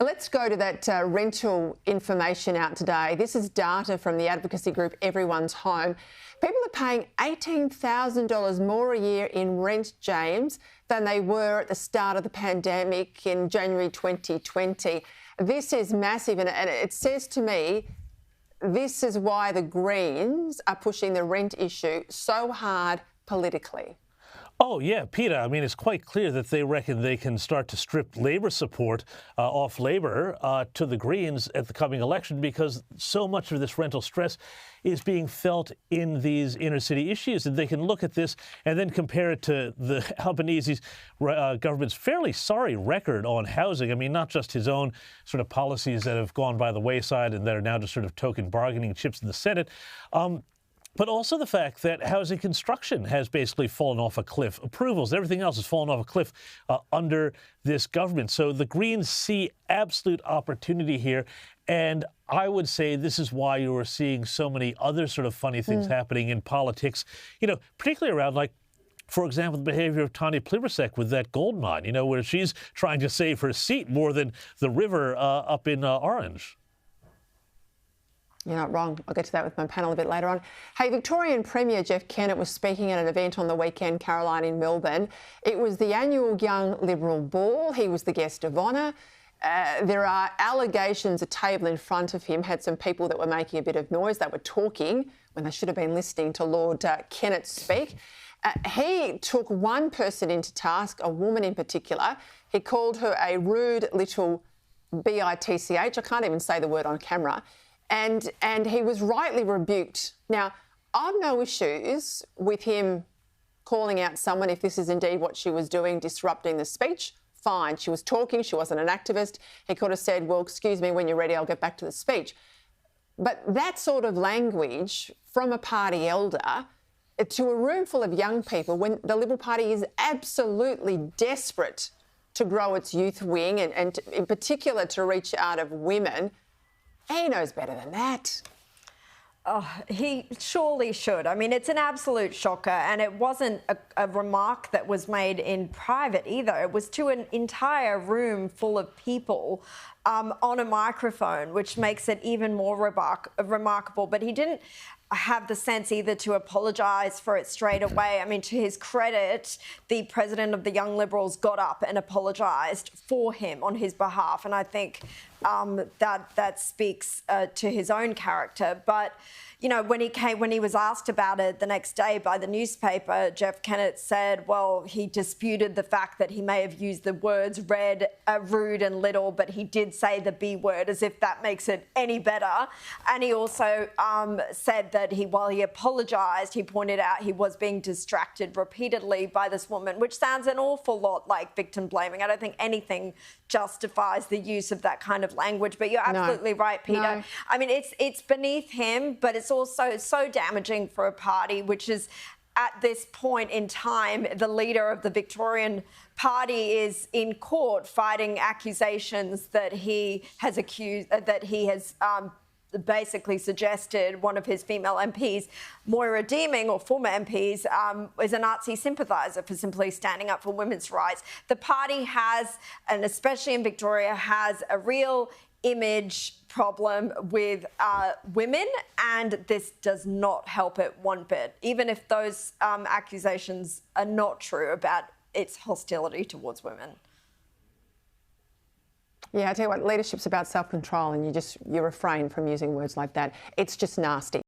Let's go to that rental information out today. This is data from the advocacy group Everyone's Home. People are paying $18,000 more a year in rent, James, than they were at the start of the pandemic in January 2020. This is massive, and it says to me this is why the Greens are pushing the rent issue so hard politically. Oh, yeah, Peta. I mean, it's quite clear that they reckon they can start to strip Labour support off Labour to the Greens at the coming election, because so much of this rental stress is being felt in these inner city issues. And they can look at this and then compare it to the Albanese's government's fairly sorry record on housing. I mean, not just his own sort of policies that have gone by the wayside and that are now just sort of token bargaining chips in the Senate, but also the fact that housing construction has basically fallen off a cliff. Approvals, everything else has fallen off a cliff under this government. So the Greens see absolute opportunity here. And I would say this is why you are seeing so many other sort of funny things happening in politics, you know, particularly around, like, for example, the behavior of Tanya Plibersek with that gold mine, you know, where she's trying to save her seat more than the river up in Orange. You're not wrong. I'll get to that with my panel a bit later on. Hey, Victorian Premier Jeff Kennett was speaking at an event on the weekend, Caroline, in Melbourne. It was the annual Young Liberal Ball. He was the guest of honour. There are allegations a table in front of him had some people that were making a bit of noise. They were talking when they should have been listening to Lord Kennett speak. He took one person into task, a woman in particular. He called her a rude little bitch. I can't even say the word on camera. And he was rightly rebuked. Now, I've no issues with him calling out someone if this is indeed what she was doing, disrupting the speech. Fine. She was talking. She wasn't an activist. He could have said, well, excuse me, when you're ready, I'll get back to the speech. But that sort of language from a party elder to a room full of young people, when the Liberal Party is absolutely desperate to grow its youth wing and in particular to reach out of women, he knows better than that. Oh, he surely should. I mean, it's an absolute shocker, and it wasn't a remark that was made in private either. It was to an entire room full of people on a microphone, which makes it even more remarkable. But he didn't have the sense either to apologise for it straight away. I mean, to his credit, the president of the Young Liberals got up and apologised for him on his behalf, and I think that speaks to his own character. But you know, when he was asked about it the next day by the newspaper, Jeff Kennett said, well, he disputed the fact that he may have used the words rude and little, but he did say the B word, as if that makes it any better. And he also said that while he apologised, he pointed out he was being distracted repeatedly by this woman, which sounds an awful lot like victim blaming. I don't think anything justifies the use of that kind of language, but you're absolutely right, Peter. No. I mean, it's beneath him, but it's also so damaging for a party which is, at this point in time, the leader of the Victorian Party is in court fighting accusations that he has basically suggested one of his female MPs, Moira Deeming, or former MPs, is a Nazi sympathiser for simply standing up for women's rights. The party has, and especially in Victoria, has a real image problem with women, and this does not help it one bit, even if those accusations are not true about its hostility towards women. Yeah, I tell you what, leadership's about self-control, and you refrain from using words like that. It's just nasty.